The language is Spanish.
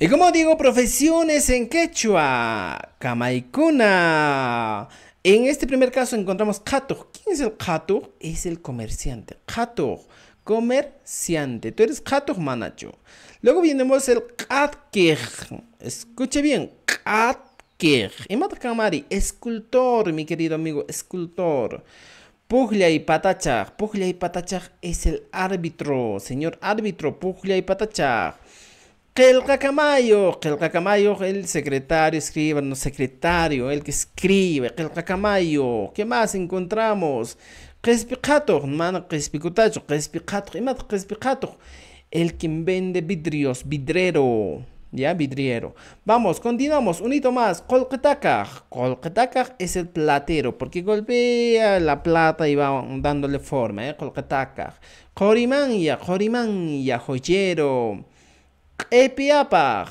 Y como digo, profesiones en quechua, kamaikuna. En este primer caso encontramos katuk. ¿Quién es el katuk? Es el comerciante. Katuk, comerciante. Tú eres katuk manacho. Luego tenemos el katkej. Escuche bien, katkej. Y mata kamari, escultor, mi querido amigo, escultor. Puglia y Patachak. Puglia y Patachak es el árbitro, señor árbitro, Puglia y Patachak. Kelkakamayo, el secretario, escribano, secretario, el que escribe, Kelkakamayo. ¿Qué más encontramos? Kespicato, mano, Kespicutacho, Kespicato, y más Kespicato, el que vende vidrios, vidrero. Ya, vidriero. Vamos, continuamos. Un hito más. Kolkatakaj. Kolkatakaj es el platero, porque golpea la plata y va dándole forma, ¿eh? Kolkatakaj. Jorimanya, jorimanya, joyero. Epiapaj.